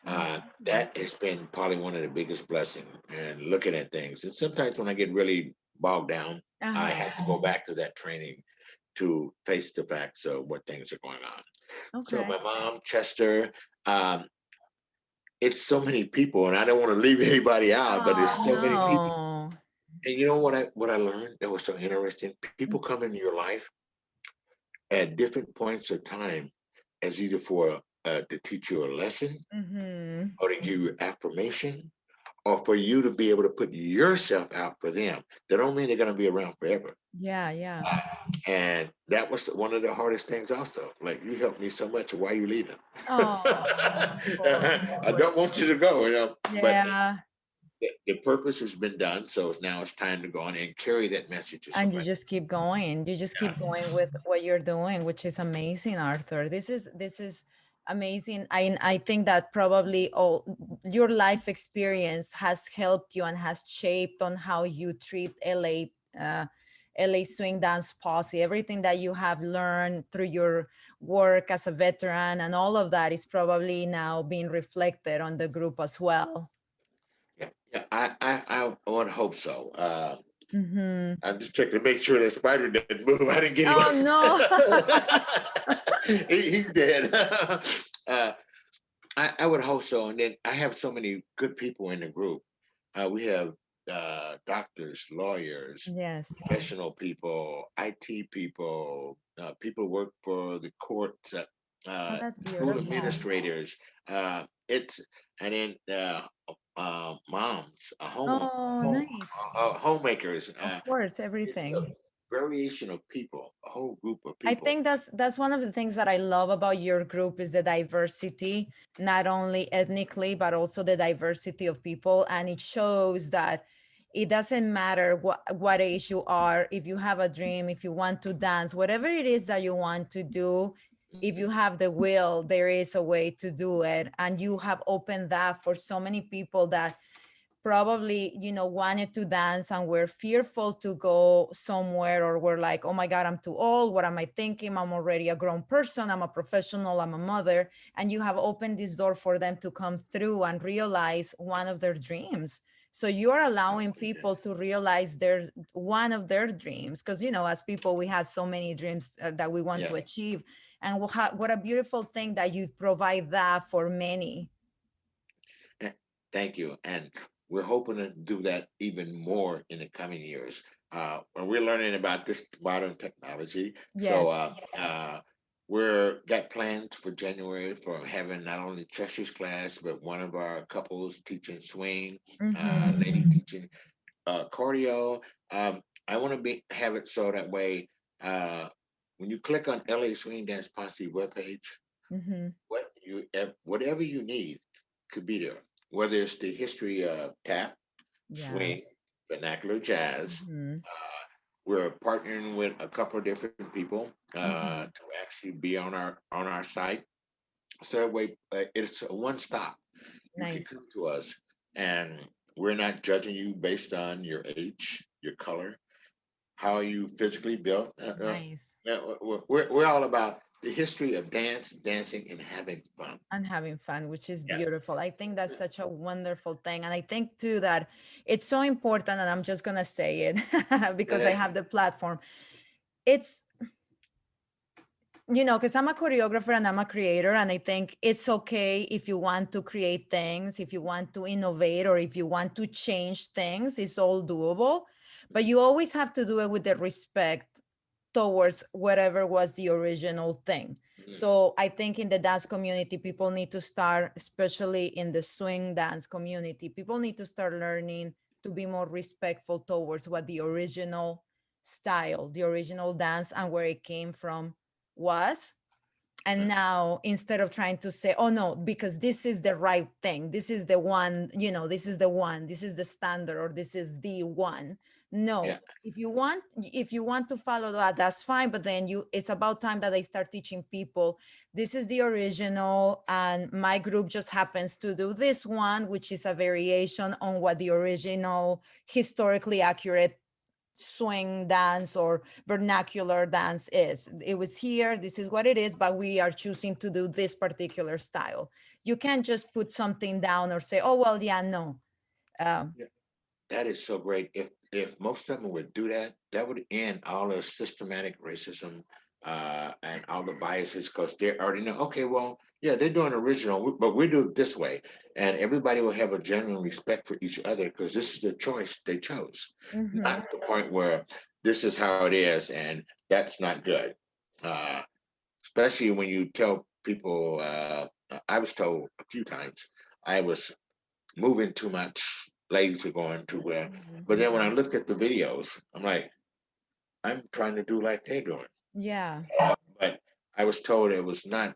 Mhm. That has been probably one of the biggest blessings and looking at things. And sometimes when I get really bogged down, I Uh-huh. have to go back to that training to face the facts of what things are going on. So Okay. my mom, Chester, um, it's so many people, and I don't want to leave anybody out, but Oh, it's so many people. no. And you know what I learned that was so interesting? People come into your life at different points of time as either for to teach you a lesson Mm-hmm. or to give you affirmation or for you to be able to put yourself out for them. That don't mean they're going to be around forever. Yeah, yeah. And that was one of the hardest things also. Like, you helped me so much, why are you leaving? Oh, of I course. don't want you to go, but Yeah. the purpose has been done. So now it's time to go on and carry that message to And you somebody. just keep going. You just keep going with what you're doing, which is amazing, Arthur. This is amazing. I think that probably all your life experience has helped you and has shaped on how you treat LA LA Swing Dance Posse, everything that you have learned through your work as a veteran and all of that is probably now being reflected on the group as well. Yeah, yeah, I would hope so. Mm-hmm. I'm just checking to make sure that spider didn't move. I didn't get him. Oh no. He's dead. uh, I would hope so. And then I have so many good people in the group. We have doctors, lawyers, Yes. professional people, IT people, people who work for the courts, Oh, that's school beautiful. administrators. It's and then moms, Oh, nice. homemakers. Of course, It's a everything. variation of people, a whole group of I people. think that's one of the things that I love about your group is the diversity, not only ethnically, but also the diversity of people. And it shows that it doesn't matter what age you are, if you have a dream, if you want to dance, whatever it is that you want to do, if you Mhm. have the will, there is a way to do it. And you have opened that for so many people that probably wanted to dance and were fearful to go somewhere, or were like, oh my god, I'm too old, what am I thinking, I'm already a grown person, I'm a professional, I'm a mother. And you have opened this door for them to come through and realize one of their dreams. So you are allowing people to realize their one of their dreams, because as people we have so many dreams that we want Yeah. to achieve. And what a beautiful thing that you provide that for many. Eh, Thank you. And we're hoping to do that even more in the coming years. And we're learning about this modern technology. So Yes. we're got plans for January for having not only Chester's class, but one of our couples teaching swing, Mm-hmm. lady teaching cardio. I want to be have it so that way when you click on LA Swing Dance Posse webpage, Mm-hmm. whatever you need could be there. Whether it's the history of tap, Yeah. swing, vernacular jazz. Mm-hmm. We're partnering with a couple of different people Mm-hmm. to actually be on our site. So that way, it's a one stop. You can Nice. come to us, and we're not judging you based on your age, your color, how you physically built. Nice. We're all about the history of dance, dancing, and having fun. And having fun, which is Yeah. beautiful. I think that's such a wonderful thing. And I think too that it's so important, and I'm just gonna say it because I have the platform. It's because I'm a choreographer and I'm a creator, and I think it's okay if you want to create things, if you want to innovate, or if you want to change things, it's all doable. But you always have to do it with the respect towards whatever was the original thing. Mhm. So I think in the dance community, people need to start, especially in the swing dance community, people need to start learning to be more respectful towards what the original style, the original dance, and where it came from was. And now instead of trying to say, oh no, because this is the right thing, this is the one, this is the one, this is the standard, or this is the one. Yeah. No, if you want to follow that, that's fine. But then it's about time that they start teaching people this is the original, and my group just happens to do this one, which is a variation on what the original historically accurate swing dance or vernacular dance is. It was here, this is what it is, but we are choosing to do this particular style. You can't just put something down or say, oh, well, yeah, no. Um, Yeah. That is so great. If most of them would do that, that would end all the systematic racism and all the biases because they already know. Okay, well, yeah, they're doing original, but we do it this way, and everybody will have a genuine respect for each other because this is the choice they chose, mhm. not the point where this is how it is, and that's not good. Uh, Especially when you tell people. I was told a few times I was moving too much, legs are going too well. Mhm. But then when I looked at the videos, I'm like, I'm trying to do like they're doing. Yeah, But I was told it was not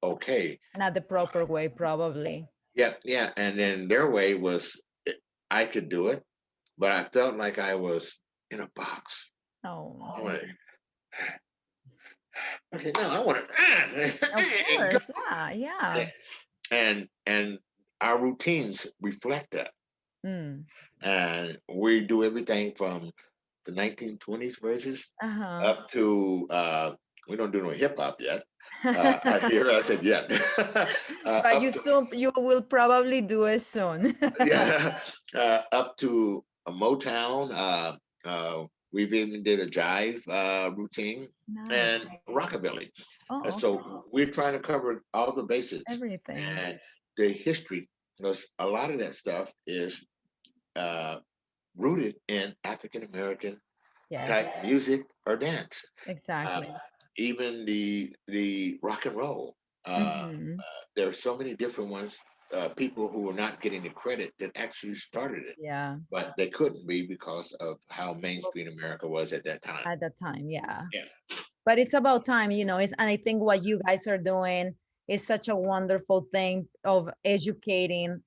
okay. not the proper way, probably. Yeah, yeah. And then their way was I could do it, but I felt like I was in a box. Oh, I'm like, okay, no, I want of to go. course. Yeah, yeah. And our routines reflect that. Mm. And we do everything from the 1920s versions, Uh-huh. up to we don't do no hip hop yet. I hear I said yet. But Up to you will probably do it soon. yeah, up to a Motown. We've even did a jive routine Nice. and rockabilly. Oh, okay. So we're trying to cover all the bases Everything. and the history. Because a lot of that stuff is uh, rooted in African American Yes, type music or dance. Uh, exactly. Even the rock and roll. Mm-hmm. There are so many different ones. People who are not getting the credit that actually started it, Yeah. but they couldn't be because of how mainstream America was at that time. At the time, yeah. Yeah, But it's about time, it's, and I think what you guys are doing is such a wonderful thing of educating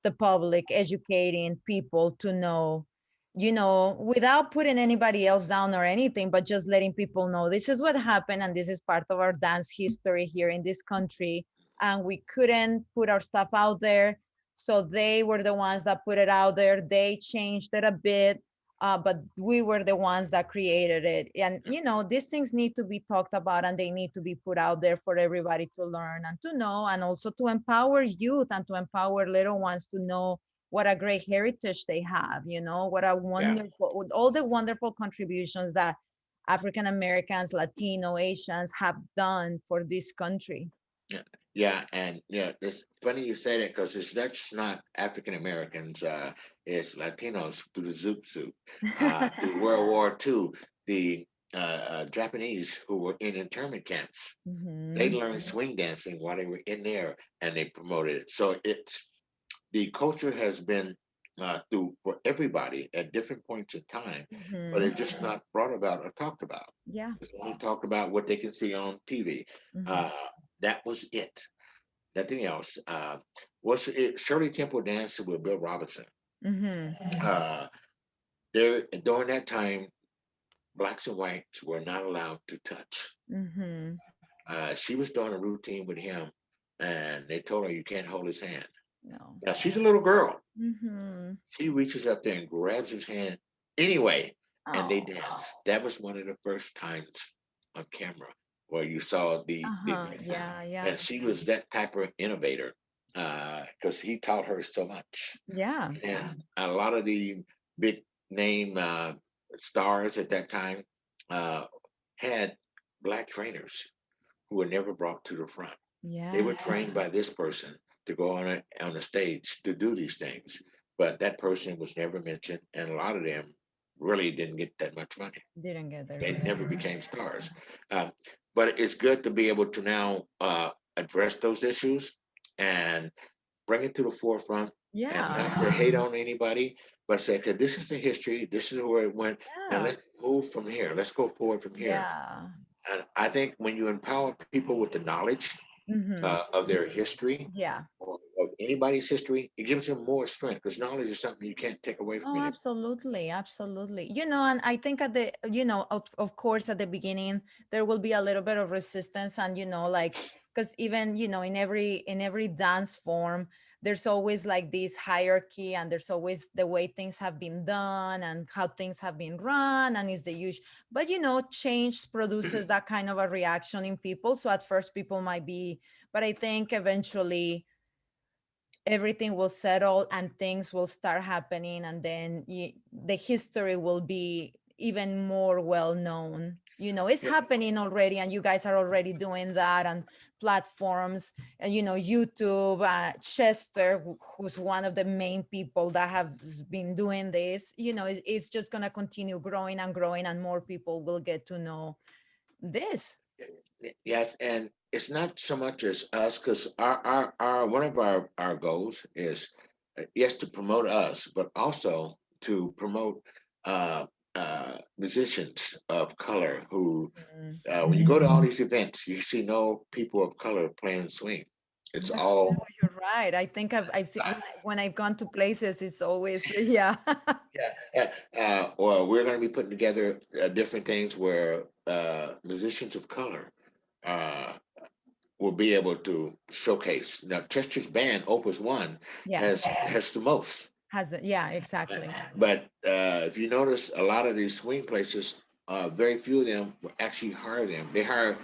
the public, educating people to know, without putting anybody else down or anything, but just letting people know this is what happened and this is part of our dance history here in this country. And we couldn't put our stuff out there. So they were the ones that put it out there. They changed it a bit, but we were the ones that created it. And, these things need to be talked about and they need to be put out there for everybody to learn and to know, and also to empower youth and to empower little ones to know what a great heritage they have, what a yeah, wonderful, with all the wonderful contributions that African Americans, Latino, Asians have done for this country. yeah, yeah. And yeah, it's funny you say that because that's not African Americans. It's Latinos through the Zoop Suit. Through World War II, the Japanese who were in internment camps, they Hmm. learned swing dancing while they were in there, and they promoted it. So it's the culture has been through for everybody at different points in time, but Hmm. it's just not brought about or talked about. Yeah. It's only talked about what they can see on TV. Hmm. Uh, that was it. Nothing else. Was it Shirley Temple dancing with Bill Robinson? Hmm. Uh, there during that time, blacks and whites were not allowed to touch. Hmm. She was doing a routine with him, and they told her you can't hold his hand. No. Now she's a little girl. Hmm. She reaches up there and grabs his hand anyway, and they Oh. dance. That was one of the first times on camera where you saw the Uh-huh. dancing. Yeah, yeah. And she was that type of innovator because he taught her so much. Yeah. And a lot of the big name stars at that time uh, had black trainers who were never brought to the front. They Yeah. were trained by this person to go on a stage to do these things, but that person was never mentioned, and a lot of them really didn't get that much money. Didn't get their They money. never became stars. Um, but it's good to be able to now address those issues and bring it to the forefront and Yeah. not to hate on anybody, but say, okay, this is the history, this is where it went, and Yeah. let's move from here. Let's go forward from here. Yeah. And I think when you empower people with the knowledge Hmm. of their history Yeah. or of anybody's history, it gives them more strength because knowledge is something you can't take away from Oh, anybody. absolutely, absolutely. And I think at the, of course, at the beginning, there will be a little bit of resistance, and like, because even, in every dance form, there's always like this hierarchy, and there's always the way things have been done and how things have been run, and is the usual. But change produces that kind of a reaction in people. So at first, people might be, but I think eventually everything will settle and things will start happening, and then the history will be even more well known. It's Yeah, happening already, and you guys are already doing that, and platforms, and YouTube, Chester, who's one of the main people that have been doing this, it's just going to continue growing and growing, and more people will get to know this. yes, and it's not so much as us because our one of our goals is yes to promote us, but also to promote uh, musicians of color who Mm. when you go to all these events, you see no people of color playing swing. It's That's true. all You're right. I think I've seen when I've gone to places, it's always yeah. yeah, or we're going to be putting together different things where musicians of color uh, will be able to showcase. Now, Chester's band, Opus One, Yes. has the most. Has the, yeah, exactly. But if you notice, a lot of these swing places, very few of them will actually hire them. They hire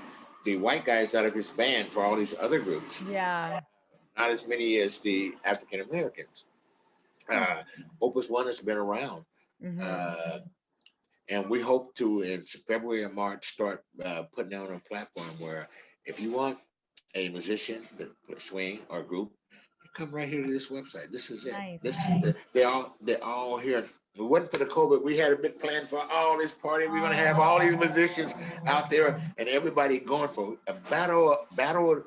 the white guys out of his band for all these other groups, Yeah. not as many as the African Americans. Oh. Uh, Opus One has been around, Hmm. uh, and we hope to in February or March start putting out a platform where if you want a musician that swing or group, you come right here to this website. This is it. Nice. They're all here. If it wasn't for the COVID, we had a big plan for all this party. We're gonna have all these musicians out there and everybody going for a battle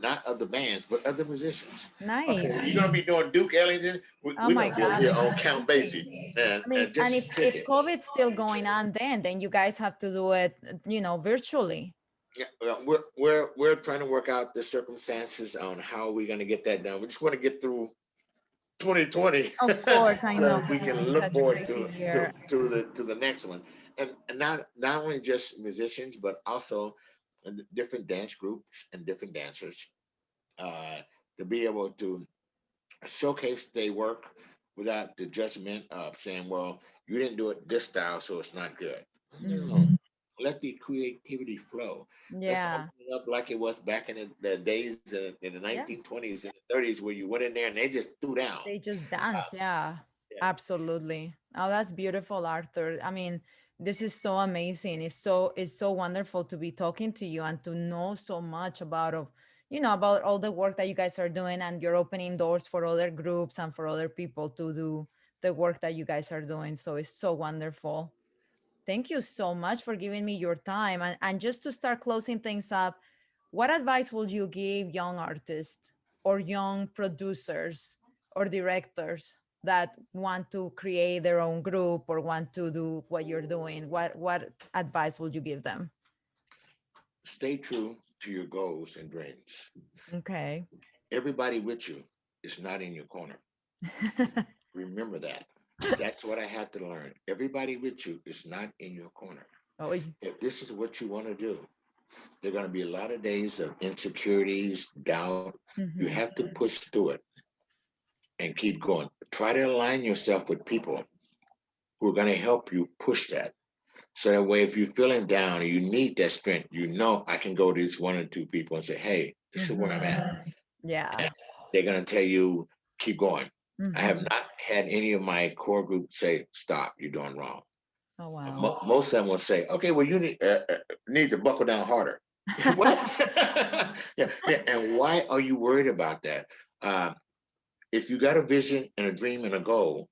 not of the bands, but of the musicians. Okay, Nice. you're gonna be doing Duke Ellington. Oh We're my gonna be over God, here that's on Count amazing. Basie I mean, and and just kick if it. COVID's still going on, then you guys have to do it, virtually. Yeah, we're trying to work out the circumstances on how we're going to get that done. We just want to get through 2020 Of course, I know, so we because it's can been look such a forward crazy to year. the next one. And not only just musicians, but also different dance groups and different dancers uh, to be able to showcase their work without the judgment of saying, well, you didn't do it this style, so it's not good. No, Hmm. let the creativity flow. Let's open Yeah. it up like it was back in the days in the Yeah. 1920s and the 30s where you went in there and they just threw down. They just dance. Yeah. Yeah. Absolutely. Oh, that's beautiful, Arthur. I mean, this is so amazing. It's so wonderful to be talking to you and to know so much about all the work that you guys are doing, and you're opening doors for other groups and for other people to do the work that you guys are doing. So it's so wonderful. Thank you so much for giving me your time. And just to start closing things up, what advice would you give young artists or young producers or directors that want to create their own group or want to do what you're doing? What advice would you give them? Stay true to your goals and dreams. Okay. Everybody with you is not in your corner. Remember that. That's what I had to learn. Everybody with you is not in your corner. Oh, If this is what you want to do, there are going to be a lot of days of insecurities, doubt. You mhm. have to push through it and keep going. Try to align yourself with people who are going to help you push that. So that way, if you're feeling down and you need that strength, I can go to these one or two people and say, hey, this is where I'm Mhm. at. Yeah. And they're going to tell you, keep going. I have Mhm. not had any of my core group say, stop, you're doing wrong. Oh, wow. Most of them will say, okay, well, you need to buckle down harder. What? Yeah, yeah. And why are you worried about that? Uh, if you got a vision and a dream and a goal,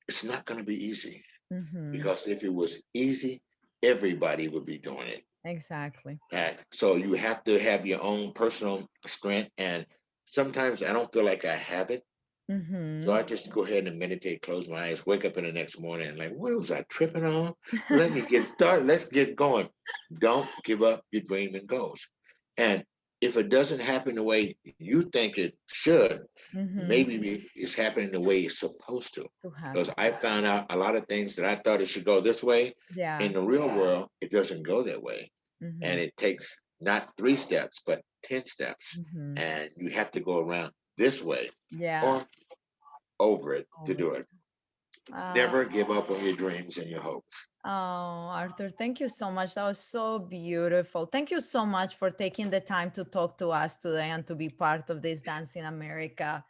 it's not going to be easy Mhm. because if it was easy, everybody would be doing it. Exactly. So you have to have your own personal strength. And sometimes I don't feel like I have it. So Mhm. I just go ahead and meditate, close my eyes, wake up in the next morning, and like, what was I tripping on? Let me get started. Let's get going. Don't give up your dream and goals. And if it doesn't happen the way you think it should, Mhm. maybe it's happening the way it's supposed to. To Because happen. I found out a lot of things that I thought it should go this way. Yeah. In the real world, it doesn't go that way. And Mhm. it takes not 3 steps, but 10 steps. Mhm. And you have to go around this way Yeah. or over it to Over. do it. Uh, Never give up on your dreams and your hopes. oh, Arthur, thank you so much. That was so beautiful. Thank you so much for taking the time to talk to us today and to be part of this Dance in America.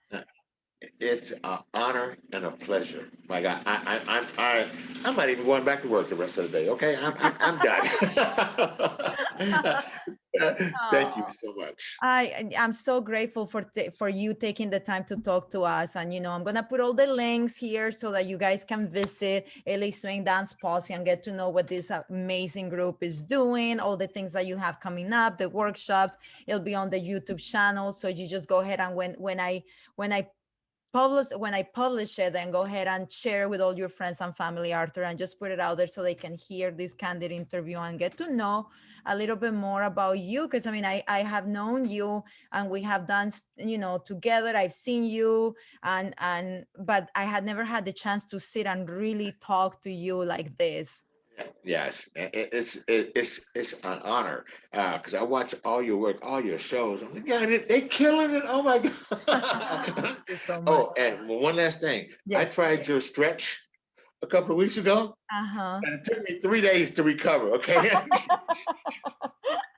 It's an honor and a pleasure. My God, I'm not even going back to work the rest of the day. Okay, I'm done. Thank you Oh, so much. I'm so grateful for you taking the time to talk to us, and I'm gonna put all the links here so that you guys can visit LA Swing Dance Posse and get to know what this amazing group is doing, all the things that you have coming up, the workshops. It'll be on the YouTube channel, so you just go ahead and when I publish it, then go ahead and share with all your friends and family, Arthur, and just put it out there so they can hear this candid interview and get to know a little bit more about you. Because I mean, I have known you and we have done together. I've seen you, and but I had never had the chance to sit and really talk to you like this. Yes, it's an honor because I watch all your work, all your shows. I'm like, yeah, they killing it. Oh my God. Thank you so much. Oh, and one last thing, I Yes. tried your stretch a couple of weeks ago, Uh-huh. and it took me 3 days to recover. Okay.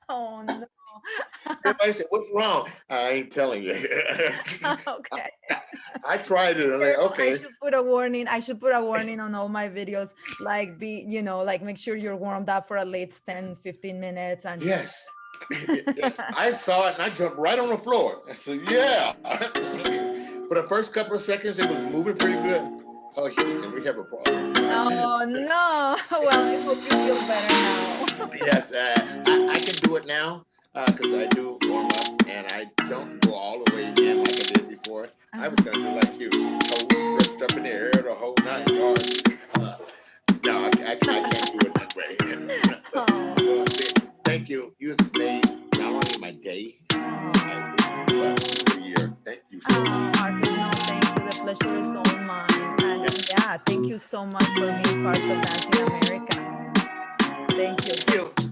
Oh no. Everybody said, "What's wrong?" I ain't telling you. Okay. I tried it. I'm like, Careful. I okay, should put a warning. I should put a warning on all my videos. Like like make sure you're warmed up for at least 10, 15 minutes. And yes. Yes. I saw it and I jumped right on the floor. I said, yeah. For the first couple of seconds, it was moving pretty good. Oh, Houston, we have a problem. oh no. Well, I hope you feel better now. Yes, I can do it now because I do warm up and I don't go all the way in like I did before. I was going to do like you, toes stretched up in the air the whole 9 yards. No, I can't do it that way. Oh, Well, thank you. You've made not only my day, my week, but the year. Thank you so much. Arthur, no, thank you. The pleasure is all mine. And yeah, thank you so much for being part of Dancing America. Thank you. Thank you.